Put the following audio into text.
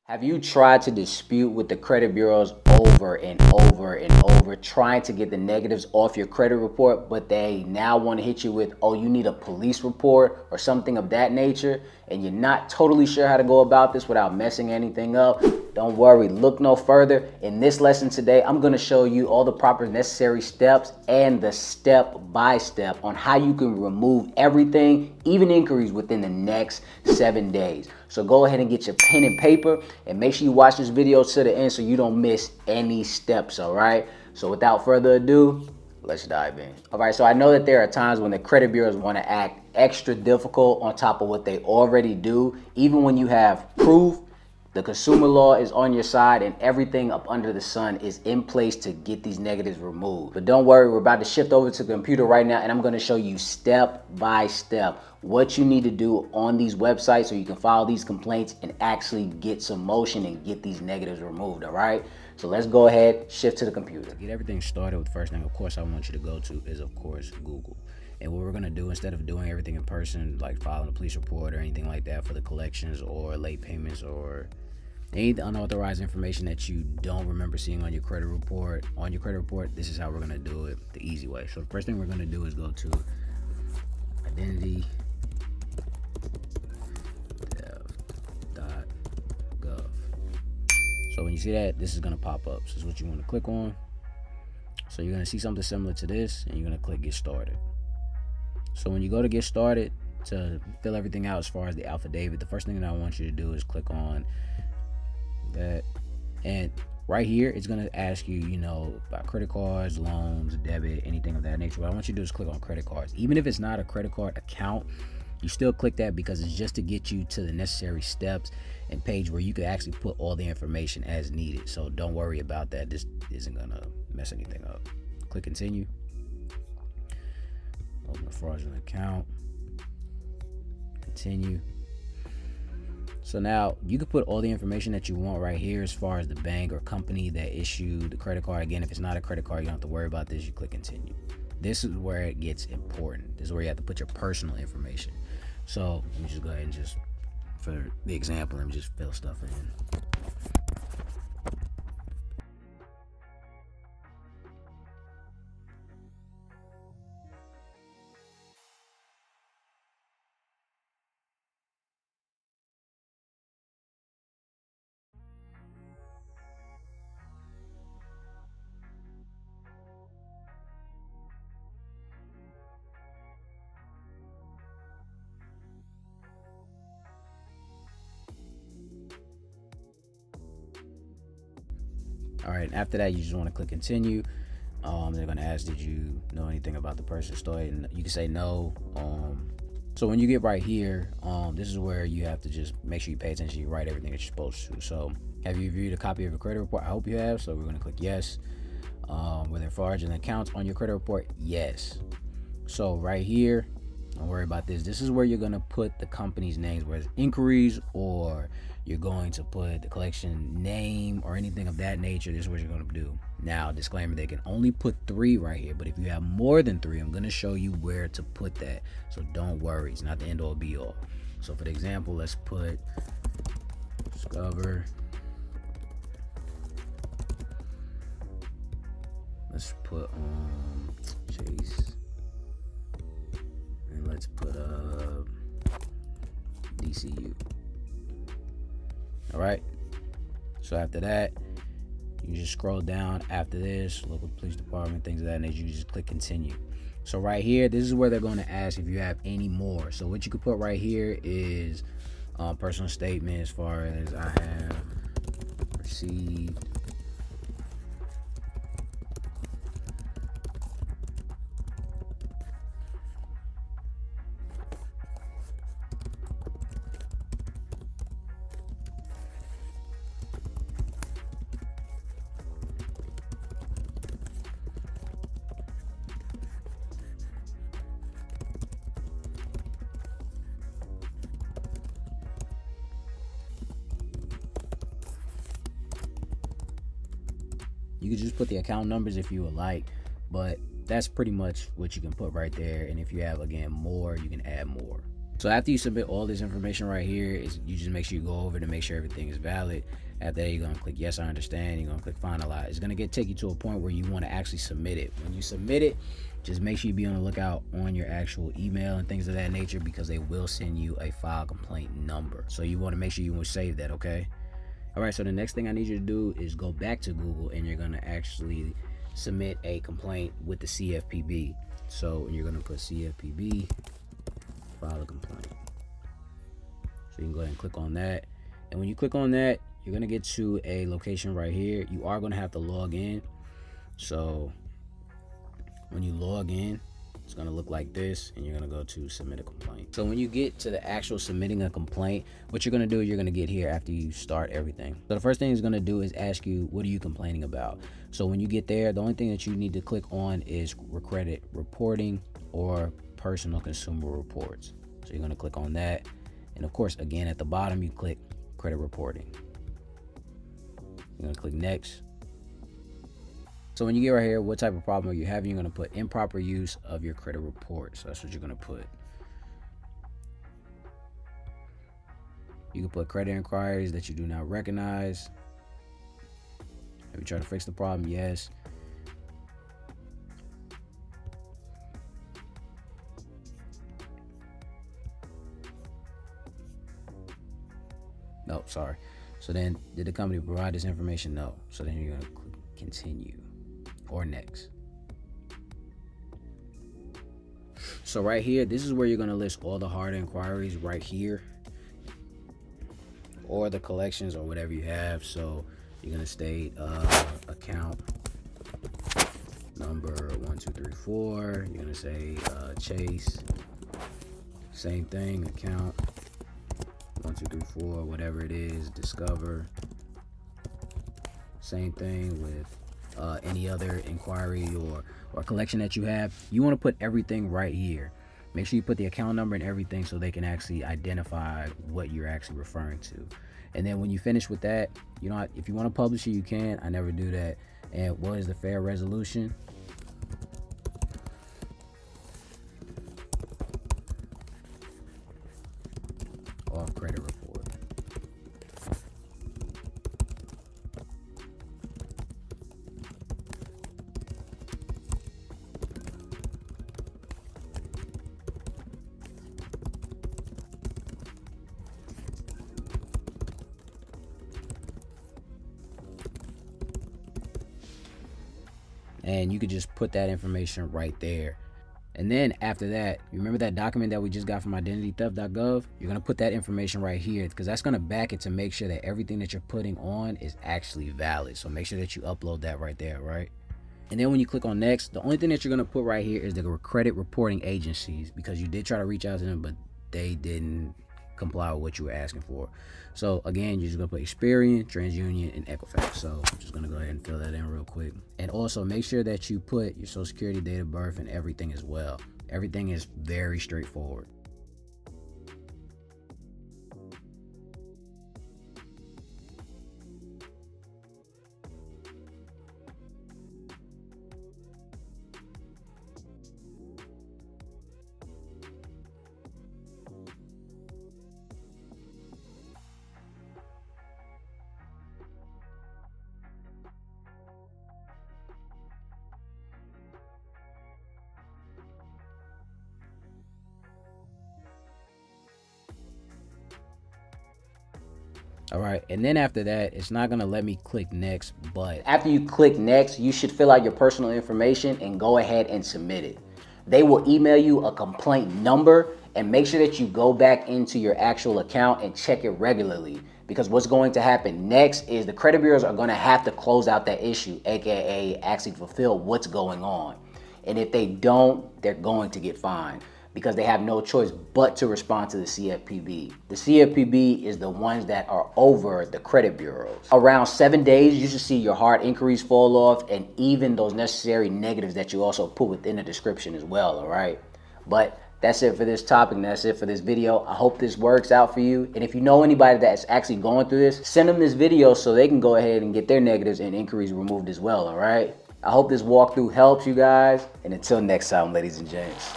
Have you tried to dispute with the credit bureaus over and over and over, trying to get the negatives off your credit report, but they now want to hit you with, oh, you need a police report or something of that nature, and you're not totally sure how to go about this without messing anything up? Don't worry, look no further. In this lesson today, I'm going to show you all the proper necessary steps and the step-by-step on how you can remove everything, even inquiries, within the next 7 days. So go ahead and get your pen and paper and make sure you watch this video to the end so you don't miss any steps, all right? So without further ado, let's dive in. All right, so I know that there are times when the credit bureaus want to act extra difficult on top of what they already do, even when you have proof. The consumer law is on your side and everything up under the sun is in place to get these negatives removed. But don't worry, we're about to shift over to the computer right now and I'm going to show you step by step what you need to do on these websites so you can file these complaints and actually get some motion and get these negatives removed, all right? So let's go ahead, shift to the computer. Get everything started with the first thing, of course, I want you to go to is, of course, Google. And what we're going to do, instead of doing everything in person, like filing a police report or anything like that for the collections or late payments or any unauthorized information that you don't remember seeing on your credit report, this is how we're going to do it the easy way. So the first thing we're going to do is go to identity.gov. So when you see that, this is going to pop up. So this is what you want to click on. So you're going to see something similar to this and you're going to click get started. So when you go to get started, to fill everything out as far as the affidavit, the first thing that I want you to do is click on that, and right here it's going to ask you, about credit cards, loans, debit, anything of that nature. What I want you to do is click on credit cards. Even if it's not a credit card account, you still click that because it's just to get you to the necessary steps and page where you can actually put all the information as needed. So don't worry about that. This isn't gonna mess anything up. Click continue. Open a fraudulent account. Continue. So now you can put all the information that you want right here as far as the bank or company that issued the credit card. Again, if it's not a credit card, you don't have to worry about this. You click continue. This is where it gets important. This is where you have to put your personal information. So let me just go ahead and just, for the example, let me just fill stuff in. All right, after that, you just want to click continue. They're going to ask, did you know anything about the person's story? And you can say no. So when you get right here, this is where you have to just make sure you pay attention. You write everything that you're supposed to. So have you viewed a copy of your credit report? I hope you have. So we're going to click yes. Were there fraudulent accounts on your credit report? Yes. So right here, don't worry about this. This is where you're going to put the company's names, whether it's inquiries or you're going to put the collection name or anything of that nature. This is what you're going to do. Now, disclaimer, they can only put 3 right here, but if you have more than 3, I'm going to show you where to put that. So don't worry, it's not the end all be all. So for the example, let's put discover. Let's put Chase. And let's put DCU. All right, so after that, you just scroll down after this, local police department, things of that nature. You just click continue. So right here, this is where they're going to ask if you have any more. So what you could put right here is personal statement, as far as I have received You could just put the account numbers if you would like, but that's pretty much what you can put right there. And if you have, again, more, you can add more. So after you submit all this information right here, you just make sure you go over to make sure everything is valid. After that, you're gonna click yes, I understand. You're gonna click finalize. It's gonna take you to a point where you want to actually submit it. When you submit it, just make sure you be on the lookout on your actual email and things of that nature, because they will send you a file complaint number. So you want to make sure you will save that, okay? All right, so the next thing I need you to do is go back to Google, and you're gonna actually submit a complaint with the CFPB. So you're gonna put CFPB, file a complaint. So you can go ahead and click on that. And when you click on that, you're gonna get to a location right here. You are gonna have to log in. So when you log in, it's gonna look like this, and you're gonna go to submit a complaint. So when you get to the actual submitting a complaint, what you're gonna do, you're gonna get here after you start everything. So the first thing it's gonna do is ask you, what are you complaining about? So when you get there, the only thing that you need to click on is credit reporting or personal consumer reports. So you're gonna click on that. And of course, again, at the bottom, you click credit reporting. You're gonna click next. So when you get right here, what type of problem are you having? You're gonna put improper use of your credit report. So that's what you're gonna put. You can put credit inquiries that you do not recognize. Have you tried to fix the problem? Yes. No, sorry. So then, did the company provide this information? No. So then you're gonna click continue or next. So right here, this is where you're gonna list all the hard inquiries right here, or the collections or whatever you have. So you're gonna state account number 1234. You're gonna say Chase. Same thing, account 1234, whatever it is, Discover. Same thing with any other inquiry or collection that you have. You want to put everything right here. Make sure you put the account number and everything so they can actually identify what you're actually referring to. And then when you finish with that, you know, if you want to publish it, you can. I never do that. And what is the fair resolution? Off credit report. And you could just put that information right there. And then after that, you remember that document that we just got from identitytheft.gov? You're gonna put that information right here, because that's gonna back it to make sure that everything that you're putting on is actually valid. So make sure that you upload that right there, right? And then when you click on next, the only thing that you're gonna put right here is the credit reporting agencies, because you did try to reach out to them, but they didn't comply with what you were asking for. So again, you're just gonna put Experian, TransUnion, and Equifax. So I'm just gonna go ahead and fill that in real quick. And also make sure that you put your social security, date of birth, and everything as well. Everything is very straightforward. All right, and then after that, it's not gonna let me click next, but after you click next, you should fill out your personal information and go ahead and submit it. They will email you a complaint number, and make sure that you go back into your actual account and check it regularly, because what's going to happen next is the credit bureaus are gonna have to close out that issue, AKA actually fulfill what's going on. And if they don't, they're going to get fined, because they have no choice but to respond to the CFPB. The CFPB is the ones that are over the credit bureaus. Around 7 days, you should see your hard inquiries fall off, and even those necessary negatives that you also put within the description as well, all right? But that's it for this topic, and that's it for this video. I hope this works out for you. And if you know anybody that's actually going through this, send them this video so they can go ahead and get their negatives and inquiries removed as well, all right? I hope this walkthrough helps you guys, and until next time, ladies and gents.